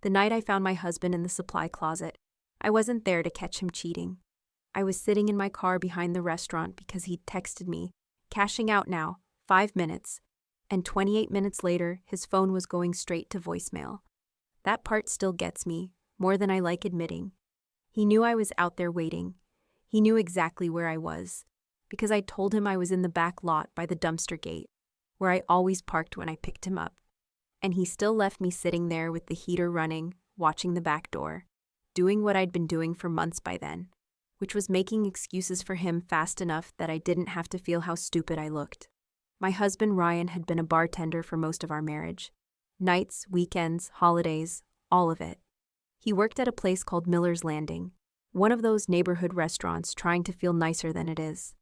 The night I found my husband in the supply closet, I wasn't there to catch him cheating. I was sitting in my car behind the restaurant because he'd texted me, cashing out now, 5 minutes, and 28 minutes later, his phone was going straight to voicemail. That part still gets me, more than I like admitting. He knew I was out there waiting. He knew exactly where I was, because I told him I was in the back lot by the dumpster gate, where I always parked when I picked him up. And he still left me sitting there with the heater running, watching the back door, doing what I'd been doing for months by then, which was making excuses for him fast enough that I didn't have to feel how stupid I looked. My husband Ryan had been a bartender for most of our marriage. Nights, weekends, holidays, all of it. He worked at a place called Miller's Landing, one of those neighborhood restaurants trying to feel nicer than it is.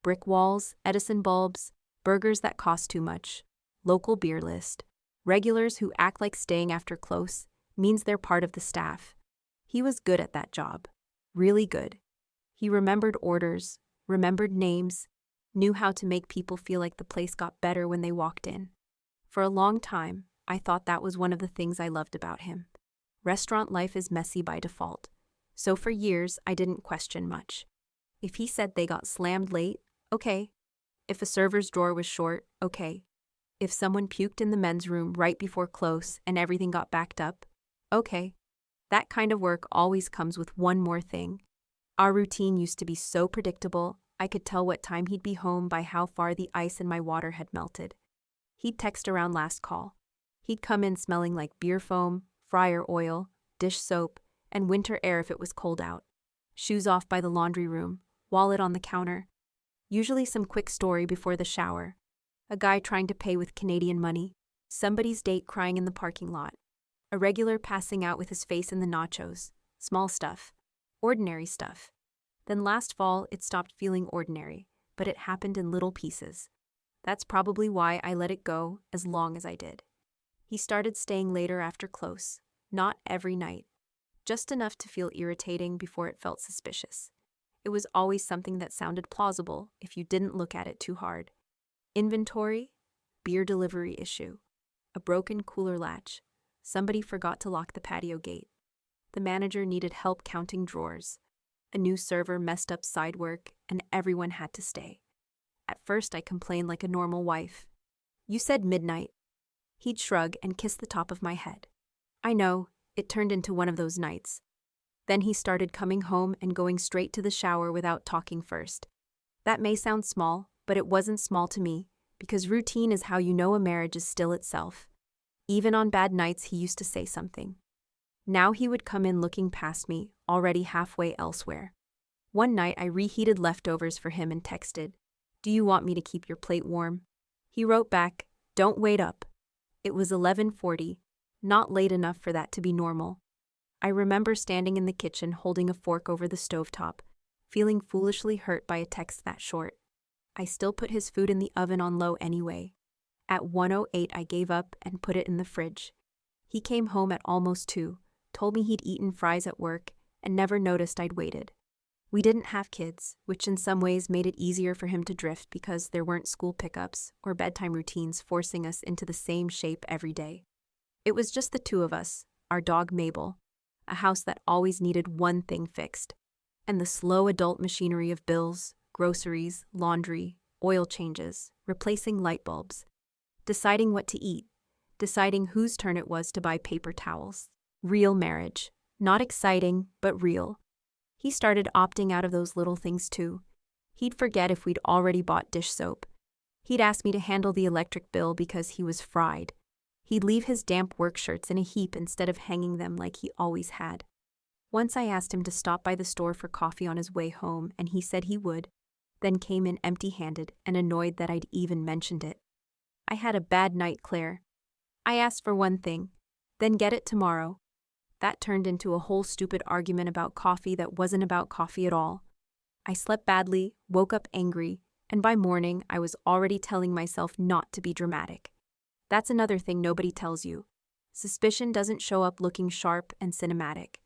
Brick walls, Edison bulbs, burgers that cost too much, local beer list. Regulars who act like staying after close means they're part of the staff. He was good at that job. Really good. He remembered orders, remembered names, knew how to make people feel like the place got better when they walked in. For a long time, I thought that was one of the things I loved about him. Restaurant life is messy by default, so for years I didn't question much. If he said they got slammed late, okay. If a server's drawer was short, okay. If someone puked in the men's room right before close and everything got backed up, okay. That kind of work always comes with one more thing. Our routine used to be so predictable, I could tell what time he'd be home by how far the ice in my water had melted. He'd text around last call. He'd come in smelling like beer foam, fryer oil, dish soap, and winter air if it was cold out. Shoes off by the laundry room, wallet on the counter. Usually some quick story before the shower. A guy trying to pay with Canadian money. Somebody's date crying in the parking lot. A regular passing out with his face in the nachos. Small stuff. Ordinary stuff. Then last fall, it stopped feeling ordinary, but it happened in little pieces. That's probably why I let it go as long as I did. He started staying later after close, not every night. Just enough to feel irritating before it felt suspicious. It was always something that sounded plausible if you didn't look at it too hard. Inventory, beer delivery issue, a broken cooler latch, somebody forgot to lock the patio gate. The manager needed help counting drawers. A new server messed up side work, and everyone had to stay. At first I complained like a normal wife. You said midnight. He'd shrug and kiss the top of my head. I know, it turned into one of those nights. Then he started coming home and going straight to the shower without talking first. That may sound small, but it wasn't small to me, because routine is how you know a marriage is still itself. Even on bad nights, he used to say something. Now he would come in looking past me, already halfway elsewhere. One night I reheated leftovers for him and texted, "Do you want me to keep your plate warm?" He wrote back, "Don't wait up." It was 11:40, not late enough for that to be normal. I remember standing in the kitchen holding a fork over the stovetop, feeling foolishly hurt by a text that short. I still put his food in the oven on low anyway. At 1:08 I gave up and put it in the fridge. He came home at almost 2, told me he'd eaten fries at work, and never noticed I'd waited. We didn't have kids, which in some ways made it easier for him to drift because there weren't school pickups or bedtime routines forcing us into the same shape every day. It was just the two of us, our dog Mabel, a house that always needed one thing fixed, and the slow adult machinery of bills, groceries, laundry, oil changes, replacing light bulbs, deciding what to eat, deciding whose turn it was to buy paper towels. Real marriage. Not exciting, but real. He started opting out of those little things too. He'd forget if we'd already bought dish soap. He'd ask me to handle the electric bill because he was fried. He'd leave his damp work shirts in a heap instead of hanging them like he always had. Once I asked him to stop by the store for coffee on his way home, and he said he would, then came in empty-handed and annoyed that I'd even mentioned it. I had a bad night, Claire. I asked for one thing, then get it tomorrow. That turned into a whole stupid argument about coffee that wasn't about coffee at all. I slept badly, woke up angry, and by morning I was already telling myself not to be dramatic. That's another thing nobody tells you. Suspicion doesn't show up looking sharp and cinematic.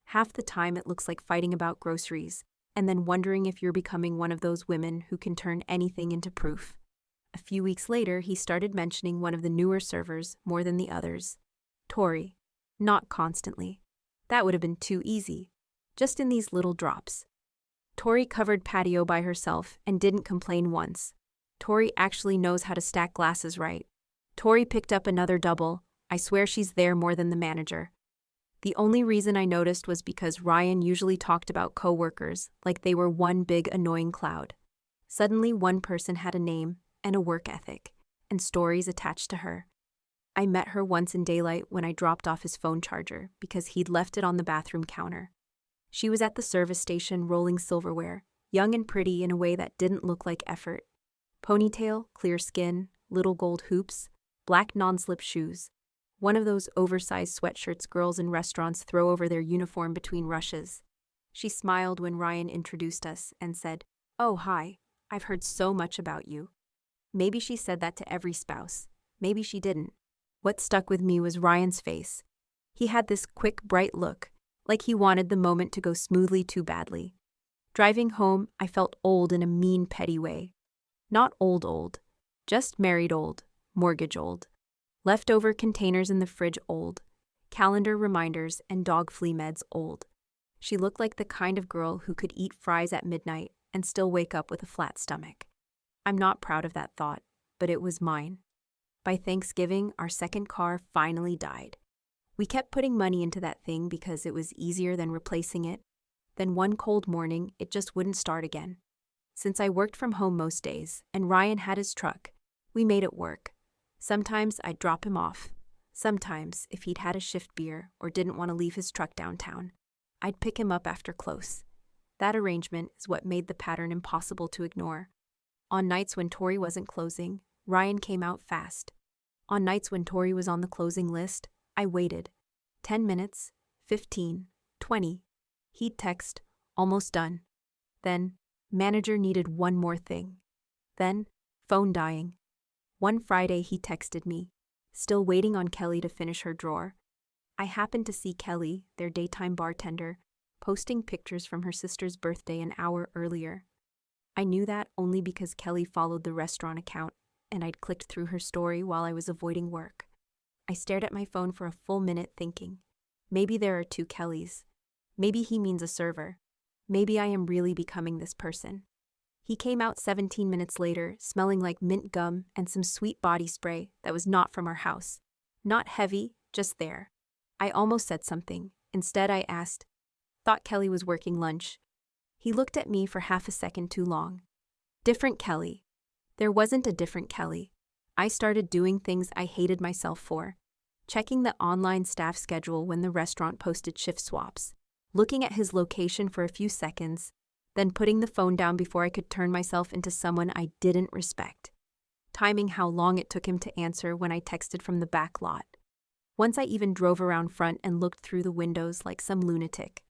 Half the time it looks like fighting about groceries, and then wondering if you're becoming one of those women who can turn anything into proof. A few weeks later, he started mentioning one of the newer servers more than the others. Tori. Not constantly. That would have been too easy. Just in these little drops. Tori covered patio by herself and didn't complain once. Tori actually knows how to stack glasses right. Tori picked up another double. I swear she's there more than the manager. The only reason I noticed was because Ryan usually talked about coworkers like they were one big annoying cloud. Suddenly one person had a name and a work ethic and stories attached to her. I met her once in daylight when I dropped off his phone charger because he'd left it on the bathroom counter. She was at the service station rolling silverware, young and pretty in a way that didn't look like effort. Ponytail, clear skin, little gold hoops, black non-slip shoes. One of those oversized sweatshirts girls in restaurants throw over their uniform between rushes. She smiled when Ryan introduced us and said, "Oh, hi, I've heard so much about you." Maybe she said that to every spouse. Maybe she didn't. What stuck with me was Ryan's face. He had this quick, bright look, like he wanted the moment to go smoothly too badly. Driving home, I felt old in a mean, petty way. Not old, just married old, mortgage old. Leftover containers in the fridge old. Calendar reminders and dog flea meds old. She looked like the kind of girl who could eat fries at midnight and still wake up with a flat stomach. I'm not proud of that thought, but it was mine. By Thanksgiving, our second car finally died. We kept putting money into that thing because it was easier than replacing it. Then one cold morning, it just wouldn't start again. Since I worked from home most days, and Ryan had his truck, we made it work. Sometimes I'd drop him off. Sometimes, if he'd had a shift beer or didn't want to leave his truck downtown, I'd pick him up after close. That arrangement is what made the pattern impossible to ignore. On nights when Tori wasn't closing, Ryan came out fast. On nights when Tori was on the closing list, I waited. 10 minutes, 15, 20. He'd text, "Almost done." Then, "Manager needed one more thing." Then, phone dying. One Friday he texted me, "Still waiting on Kelly to finish her drawer." I happened to see Kelly, their daytime bartender, posting pictures from her sister's birthday an hour earlier. I knew that only because Kelly followed the restaurant account, and I'd clicked through her story while I was avoiding work. I stared at my phone for a full minute thinking, maybe there are two Kellys. Maybe he means a server. Maybe I am really becoming this person. He came out 17 minutes later, smelling like mint gum and some sweet body spray that was not from our house. Not heavy, just there. I almost said something. Instead, I asked, "Thought Kelly was working lunch." He looked at me for half a second too long. Different Kelly. There wasn't a different Kelly. I started doing things I hated myself for. Checking the online staff schedule when the restaurant posted shift swaps. Looking at his location for a few seconds, then putting the phone down before I could turn myself into someone I didn't respect. Timing how long it took him to answer when I texted from the back lot. Once I even drove around front and looked through the windows like some lunatic.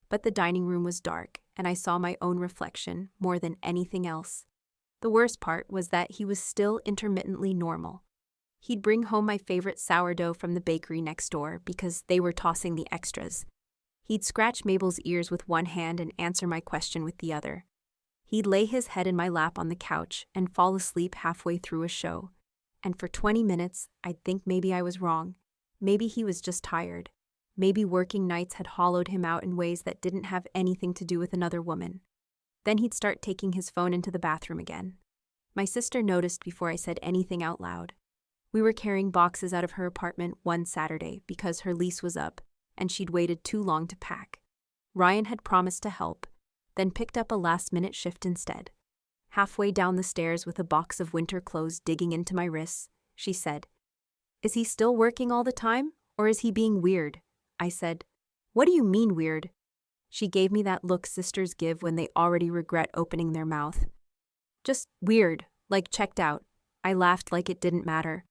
But the dining room was dark, and I saw my own reflection more than anything else. The worst part was that he was still intermittently normal. He'd bring home my favorite sourdough from the bakery next door because they were tossing the extras. He'd scratch Mabel's ears with one hand and answer my question with the other. He'd lay his head in my lap on the couch and fall asleep halfway through a show. And for 20 minutes, I'd think maybe I was wrong. Maybe he was just tired. Maybe working nights had hollowed him out in ways that didn't have anything to do with another woman. Then he'd start taking his phone into the bathroom again. My sister noticed before I said anything out loud. We were carrying boxes out of her apartment one Saturday because her lease was up, and she'd waited too long to pack. Ryan had promised to help, then picked up a last-minute shift instead. Halfway down the stairs with a box of winter clothes digging into my wrists, she said, "Is he still working all the time, or is he being weird?" I said, "What do you mean weird?" She gave me that look sisters give when they already regret opening their mouth. "Just weird, like checked out." I laughed like it didn't matter.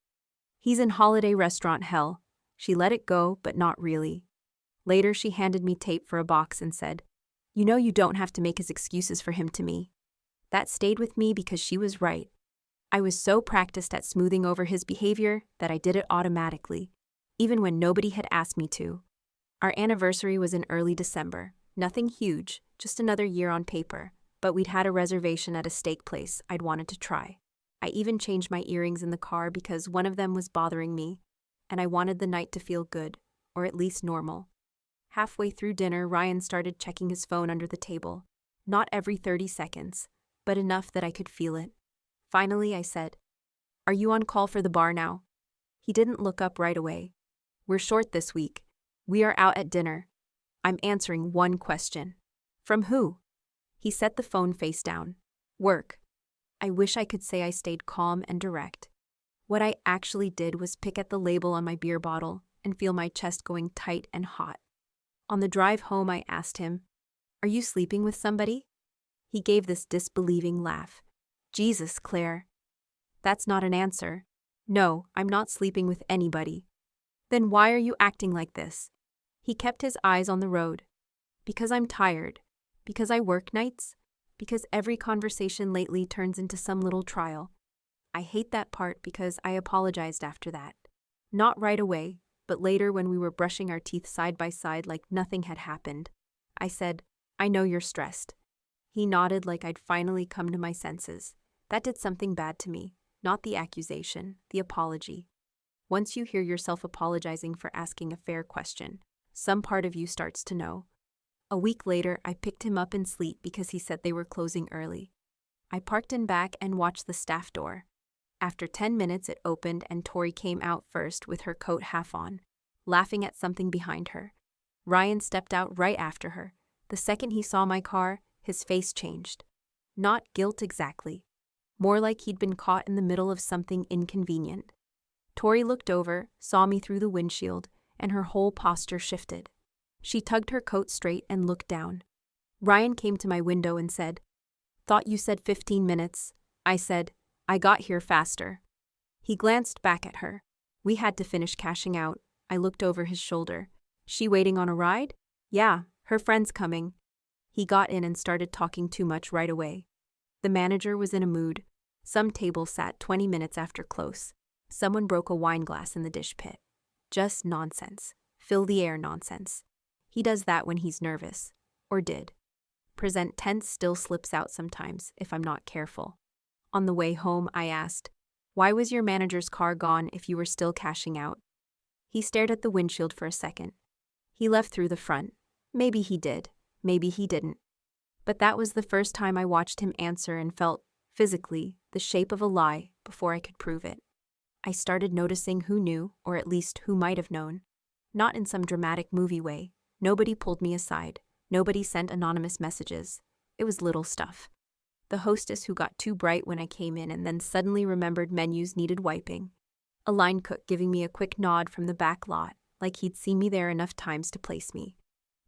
"He's in holiday restaurant hell." She let it go, but not really. Later, she handed me tape for a box and said, "You know you don't have to make his excuses for him to me." That stayed with me because she was right. I was so practiced at smoothing over his behavior that I did it automatically, even when nobody had asked me to. Our anniversary was in early December. Nothing huge, just another year on paper, but we'd had a reservation at a steak place I'd wanted to try. I even changed my earrings in the car because one of them was bothering me, and I wanted the night to feel good, or at least normal. Halfway through dinner, Ryan started checking his phone under the table. Not every 30 seconds, but enough that I could feel it. Finally, I said, "Are you on call for the bar now?" He didn't look up right away. "We're short this week. We are out at dinner." I'm answering one question. "From who?" He set the phone face down. "Work." I wish I could say I stayed calm and direct. What I actually did was pick at the label on my beer bottle and feel my chest going tight and hot. On the drive home, I asked him, "Are you sleeping with somebody?" He gave this disbelieving laugh. "Jesus, Claire. That's not an answer. No, I'm not sleeping with anybody." "Then why are you acting like this?" He kept his eyes on the road. "Because I'm tired. Because I work nights. Because every conversation lately turns into some little trial." I hate that part because I apologized after that. Not right away, but later when we were brushing our teeth side by side like nothing had happened. I said, "I know you're stressed." He nodded like I'd finally come to my senses. That did something bad to me, not the accusation, the apology. Once you hear yourself apologizing for asking a fair question, some part of you starts to know. A week later, I picked him up in Sleet because he said they were closing early. I parked in back and watched the staff door. After 10 minutes, it opened and Tori came out first with her coat half on, laughing at something behind her. Ryan stepped out right after her. The second he saw my car, his face changed. Not guilt exactly. More like he'd been caught in the middle of something inconvenient. Tori looked over, saw me through the windshield, and her whole posture shifted. She tugged her coat straight and looked down. Ryan came to my window and said, "Thought you said 15 minutes. I said, "I got here faster." He glanced back at her. We had to finish cashing out. I looked over his shoulder. "She waiting on a ride?" "Yeah, her friend's coming." He got in and started talking too much right away. The manager was in a mood. Some table sat 20 minutes after close. Someone broke a wine glass in the dish pit. Just nonsense. Fill the air nonsense. He does that when he's nervous. Or did. Present tense still slips out sometimes if I'm not careful. On the way home, I asked, "Why was your manager's car gone if you were still cashing out?" He stared at the windshield for a second. "He left through the front. Maybe he did. Maybe he didn't." But that was the first time I watched him answer and felt, physically, the shape of a lie before I could prove it. I started noticing who knew, or at least who might have known. Not in some dramatic movie way. Nobody pulled me aside. Nobody sent anonymous messages. It was little stuff. The hostess who got too bright when I came in and then suddenly remembered menus needed wiping. A line cook giving me a quick nod from the back lot, like he'd seen me there enough times to place me.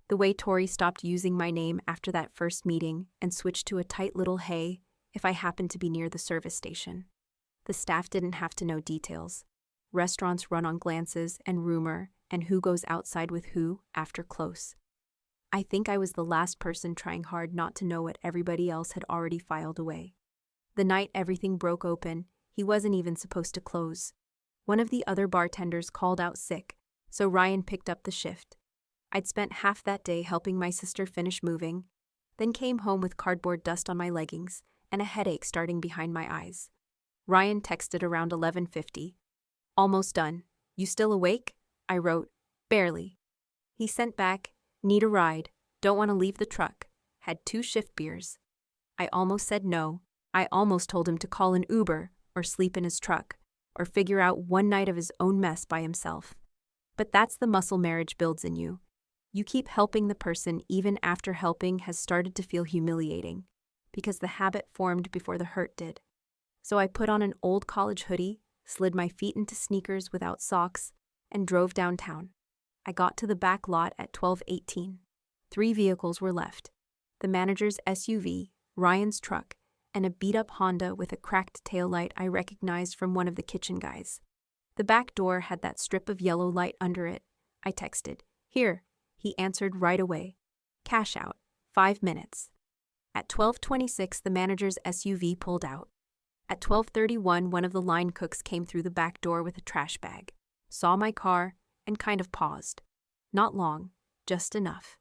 The way Tori stopped using my name after that first meeting and switched to a tight little "hey" if I happened to be near the service station. The staff didn't have to know details. Restaurants run on glances and rumor and who goes outside with who after close. I think I was the last person trying hard not to know what everybody else had already filed away. The night everything broke open, he wasn't even supposed to close. One of the other bartenders called out sick, so Ryan picked up the shift. I'd spent half that day helping my sister finish moving, then came home with cardboard dust on my leggings and a headache starting behind my eyes. Ryan texted around 11:50. "Almost done. You still awake?" I wrote, "Barely." He sent back, "Need a ride. Don't want to leave the truck. Had 2 shift beers." I almost said no. I almost told him to call an Uber or sleep in his truck or figure out one night of his own mess by himself. But that's the muscle marriage builds in you. You keep helping the person even after helping has started to feel humiliating because the habit formed before the hurt did. So I put on an old college hoodie, slid my feet into sneakers without socks, and drove downtown. I got to the back lot at 12:18. 3 vehicles were left. The manager's SUV, Ryan's truck, and a beat-up Honda with a cracked taillight I recognized from one of the kitchen guys. The back door had that strip of yellow light under it. I texted, "Here." He answered right away. "Cash out. 5 minutes." At 12:26, the manager's SUV pulled out. At 12:31, one of the line cooks came through the back door with a trash bag, saw my car, and kind of paused. Not long, just enough.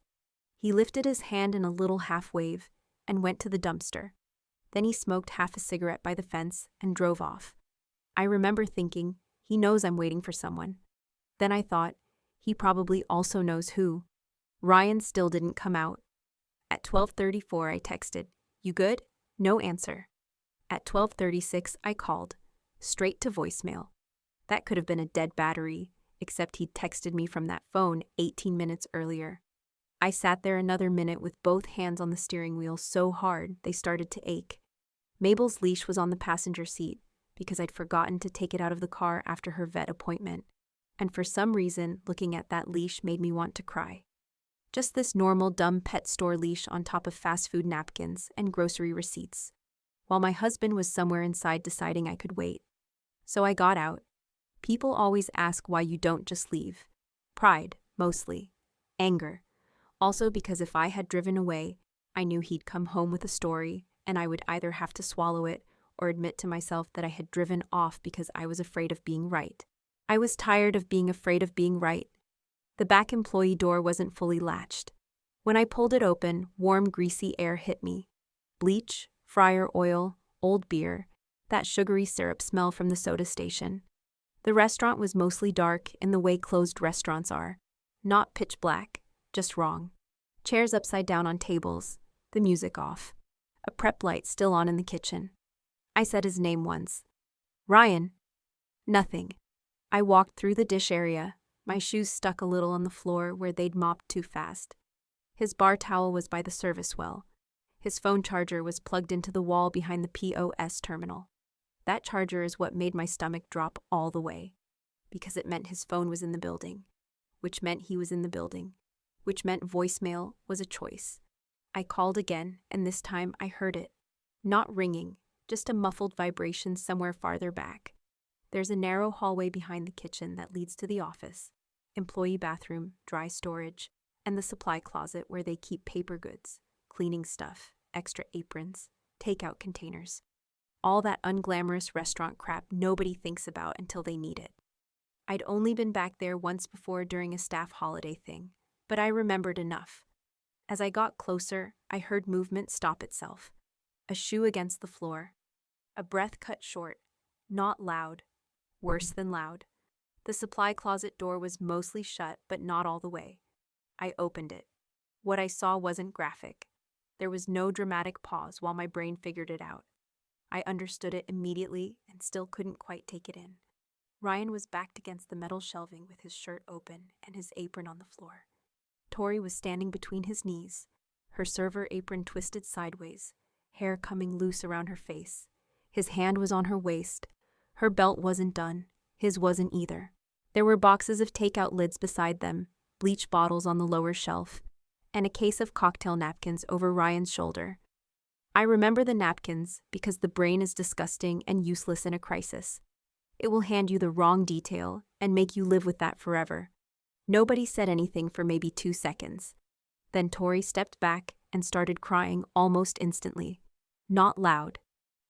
He lifted his hand in a little half-wave and went to the dumpster. Then he smoked half a cigarette by the fence and drove off. I remember thinking, he knows I'm waiting for someone. Then I thought, He probably also knows who. Ryan still didn't come out. At 12:34, I texted, "You good?" No answer. At 12:36, I called. Straight to voicemail. That could have been a dead battery, except he'd texted me from that phone 18 minutes earlier. I sat there another minute with both hands on the steering wheel so hard they started to ache. Mabel's leash was on the passenger seat because I'd forgotten to take it out of the car after her vet appointment, and for some reason, looking at that leash made me want to cry. Just this normal dumb pet store leash on top of fast food napkins and grocery receipts, while my husband was somewhere inside deciding I could wait. So I got out. People always ask why you don't just leave. Pride, mostly. Anger. Also because if I had driven away, I knew he'd come home with a story, and I would either have to swallow it or admit to myself that I had driven off because I was afraid of being right. I was tired of being afraid of being right. The back employee door wasn't fully latched. When I pulled it open, warm, greasy air hit me. Bleach, fryer oil, old beer, that sugary syrup smell from the soda station. The restaurant was mostly dark in the way closed restaurants are. Not pitch black, just wrong. Chairs upside down on tables, the music off. A prep light still on in the kitchen. I said his name once. "Ryan." Nothing. I walked through the dish area, my shoes stuck a little on the floor where they'd mopped too fast. His bar towel was by the service well. His phone charger was plugged into the wall behind the POS terminal. That charger is what made my stomach drop all the way, because it meant his phone was in the building, which meant he was in the building, which meant voicemail was a choice. I called again, and this time I heard it. Not ringing, just a muffled vibration somewhere farther back. There's a narrow hallway behind the kitchen that leads to the office, employee bathroom, dry storage, and the supply closet where they keep paper goods, cleaning stuff, extra aprons, takeout containers. All that unglamorous restaurant crap nobody thinks about until they need it. I'd only been back there once before during a staff holiday thing, but I remembered enough. As I got closer, I heard movement stop itself. A shoe against the floor. A breath cut short. Not loud. Worse than loud. The supply closet door was mostly shut, but not all the way. I opened it. What I saw wasn't graphic. There was no dramatic pause while my brain figured it out. I understood it immediately and still couldn't quite take it in. Ryan was backed against the metal shelving with his shirt open and his apron on the floor. Tori was standing between his knees, her server apron twisted sideways, hair coming loose around her face. His hand was on her waist. Her belt wasn't done. His wasn't either. There were boxes of takeout lids beside them, bleach bottles on the lower shelf, and a case of cocktail napkins over Ryan's shoulder. I remember the napkins because the brain is disgusting and useless in a crisis. It will hand you the wrong detail and make you live with that forever. Nobody said anything for maybe 2 seconds. Then Tori stepped back and started crying almost instantly. Not loud.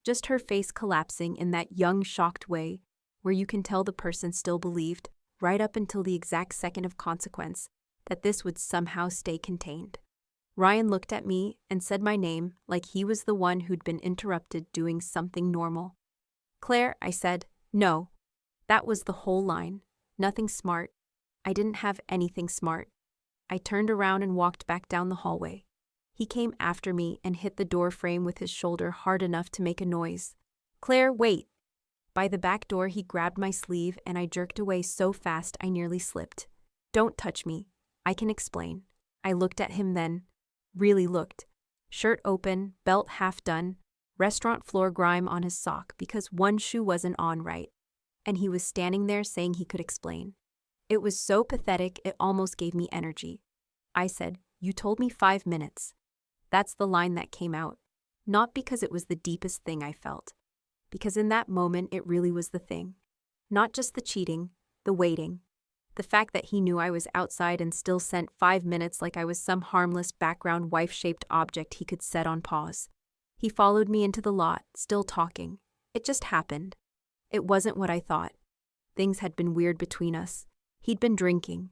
Just her face collapsing in that young, shocked way where you can tell the person still believed, right up until the exact second of consequence, that this would somehow stay contained. Ryan looked at me and said my name like he was the one who'd been interrupted doing something normal. "Claire," I said. "No." That was the whole line. Nothing smart. I didn't have anything smart. I turned around and walked back down the hallway. He came after me and hit the door frame with his shoulder hard enough to make a noise. "Claire, wait." By the back door, he grabbed my sleeve and I jerked away so fast I nearly slipped. "Don't touch me. I can explain." I looked at him then. Really looked. Shirt open, belt half done, restaurant floor grime on his sock because one shoe wasn't on right. And he was standing there saying he could explain. It was so pathetic it almost gave me energy. I said, "You told me 5 minutes." That's the line that came out. Not because it was the deepest thing I felt. Because in that moment it really was the thing. Not just the cheating, the waiting. The fact that he knew I was outside and still sent 5 minutes like I was some harmless background wife-shaped object he could set on pause. He followed me into the lot, still talking. It just happened. It wasn't what I thought. Things had been weird between us. He'd been drinking.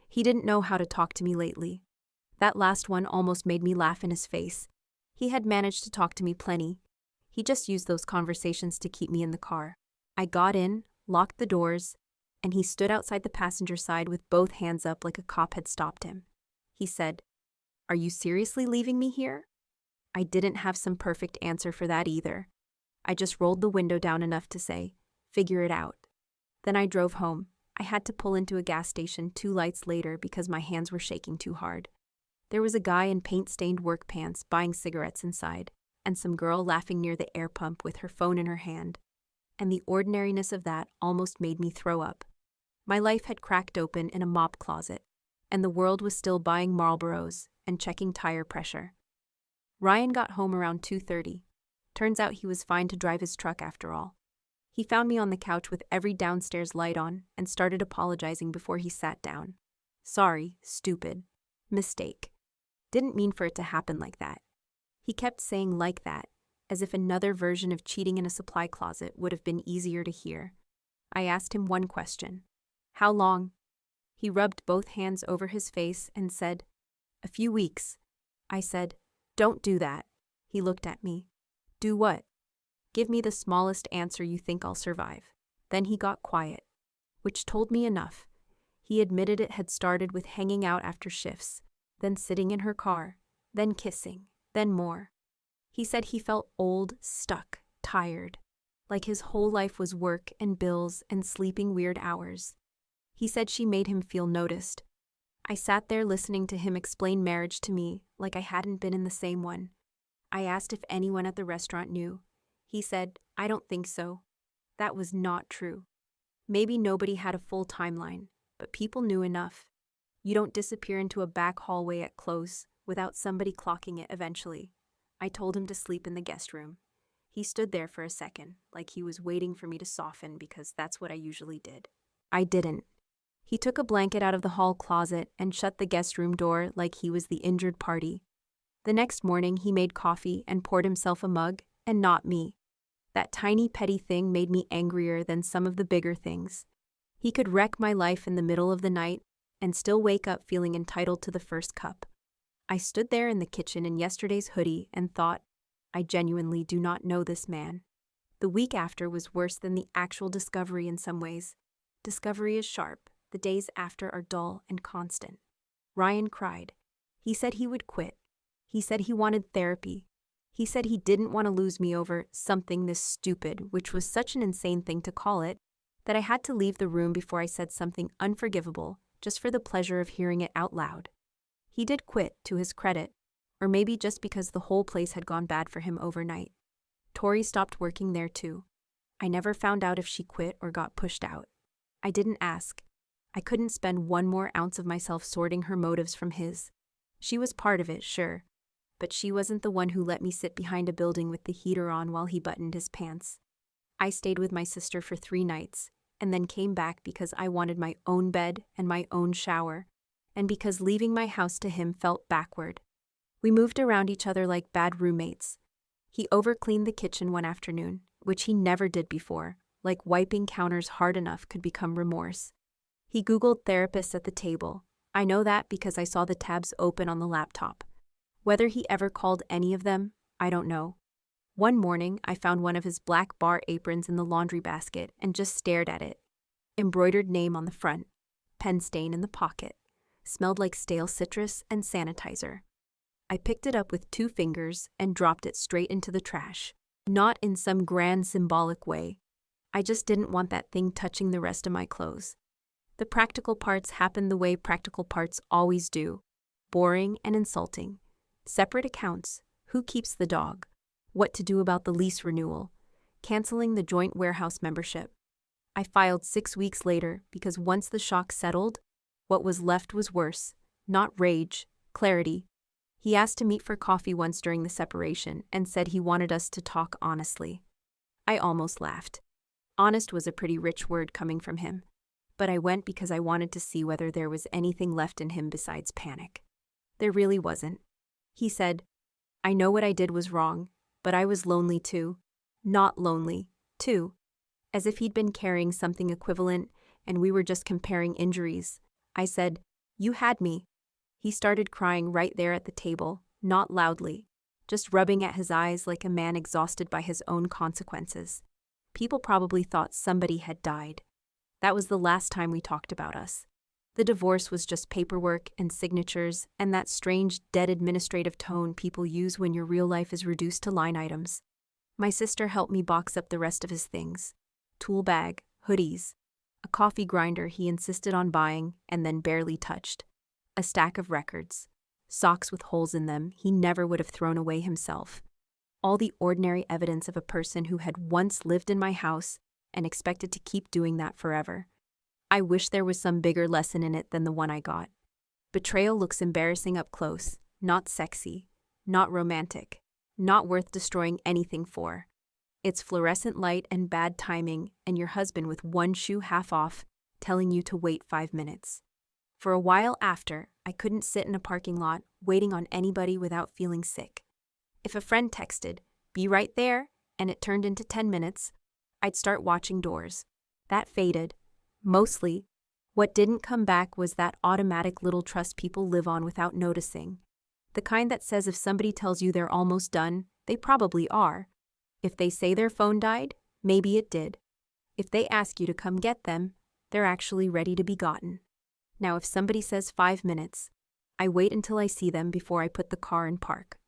He didn't know how to talk to me lately. That last one almost made me laugh in his face. He had managed to talk to me plenty. He just used those conversations to keep me in the car. I got in, locked the doors, and he stood outside the passenger side with both hands up like a cop had stopped him. He said, "Are you seriously leaving me here?" I didn't have some perfect answer for that either. I just rolled the window down enough to say, "Figure it out." Then I drove home. I had to pull into a gas station 2 lights later because my hands were shaking too hard. There was a guy in paint-stained work pants buying cigarettes inside, and some girl laughing near the air pump with her phone in her hand. And the ordinariness of that almost made me throw up. My life had cracked open in a mop closet, and the world was still buying Marlboros and checking tire pressure. Ryan got home around 2:30. Turns out he was fine to drive his truck after all. He found me on the couch with every downstairs light on and started apologizing before he sat down. "Sorry, stupid. Mistake. Didn't mean for it to happen like that." He kept saying "like that," as if another version of cheating in a supply closet would have been easier to hear. I asked him one question. "How long?" He rubbed both hands over his face and said, "A few weeks." I said, "Don't do that." He looked at me. "Do what?" "Give me the smallest answer you think I'll survive." Then he got quiet, which told me enough. He admitted it had started with hanging out after shifts, then sitting in her car, then kissing, then more. He said he felt old, stuck, tired, like his whole life was work and bills and sleeping weird hours. He said she made him feel noticed. I sat there listening to him explain marriage to me like I hadn't been in the same one. I asked if anyone at the restaurant knew. He said, "I don't think so." That was not true. Maybe nobody had a full timeline, but people knew enough. You don't disappear into a back hallway at close without somebody clocking it eventually. I told him to sleep in the guest room. He stood there for a second, like he was waiting for me to soften because that's what I usually did. I didn't. He took a blanket out of the hall closet and shut the guest room door like he was the injured party. The next morning, he made coffee and poured himself a mug, and not me. That tiny petty thing made me angrier than some of the bigger things. He could wreck my life in the middle of the night and still wake up feeling entitled to the first cup. I stood there in the kitchen in yesterday's hoodie and thought, I genuinely do not know this man. The week after was worse than the actual discovery in some ways. Discovery is sharp. The days after are dull and constant. Ryan cried. He said he would quit. He said he wanted therapy. He said he didn't want to lose me over something this stupid, which was such an insane thing to call it, that I had to leave the room before I said something unforgivable just for the pleasure of hearing it out loud. He did quit, to his credit, or maybe just because the whole place had gone bad for him overnight. Tori stopped working there too. I never found out if she quit or got pushed out. I didn't ask. I couldn't spend one more ounce of myself sorting her motives from his. She was part of it, sure, but she wasn't the one who let me sit behind a building with the heater on while he buttoned his pants. I stayed with my sister for 3 nights, and then came back because I wanted my own bed and my own shower, and because leaving my house to him felt backward. We moved around each other like bad roommates. He overcleaned the kitchen one afternoon, which he never did before, like wiping counters hard enough could become remorse. He Googled therapists at the table. I know that because I saw the tabs open on the laptop. Whether he ever called any of them, I don't know. One morning, I found one of his black bar aprons in the laundry basket and just stared at it. Embroidered name on the front, pen stain in the pocket, smelled like stale citrus and sanitizer. I picked it up with 2 fingers and dropped it straight into the trash. Not in some grand symbolic way. I just didn't want that thing touching the rest of my clothes. The practical parts happened the way practical parts always do. Boring and insulting. Separate accounts. Who keeps the dog? What to do about the lease renewal? Canceling the joint warehouse membership. I filed 6 weeks later because once the shock settled, what was left was worse. Not rage, clarity. He asked to meet for coffee once during the separation and said he wanted us to talk honestly. I almost laughed. Honest was a pretty rich word coming from him. But I went because I wanted to see whether there was anything left in him besides panic. There really wasn't. He said, I know what I did was wrong, but I was lonely too. Not lonely, too. As if he'd been carrying something equivalent and we were just comparing injuries. I said, you had me. He started crying right there at the table, not loudly, just rubbing at his eyes like a man exhausted by his own consequences. People probably thought somebody had died. That was the last time we talked about us. The divorce was just paperwork and signatures and that strange, dead administrative tone people use when your real life is reduced to line items. My sister helped me box up the rest of his things. Tool bag, hoodies, a coffee grinder he insisted on buying and then barely touched, a stack of records, socks with holes in them he never would have thrown away himself. All the ordinary evidence of a person who had once lived in my house and expected to keep doing that forever. I wish there was some bigger lesson in it than the one I got. Betrayal looks embarrassing up close, not sexy, not romantic, not worth destroying anything for. It's fluorescent light and bad timing and your husband with one shoe half off telling you to wait 5 minutes. For a while after, I couldn't sit in a parking lot waiting on anybody without feeling sick. If a friend texted, "Be right there," and it turned into 10 minutes, I'd start watching doors. That faded. Mostly, what didn't come back was that automatic little trust people live on without noticing. The kind that says if somebody tells you they're almost done, they probably are. If they say their phone died, maybe it did. If they ask you to come get them, they're actually ready to be gotten. Now if somebody says 5 minutes, I wait until I see them before I put the car in park.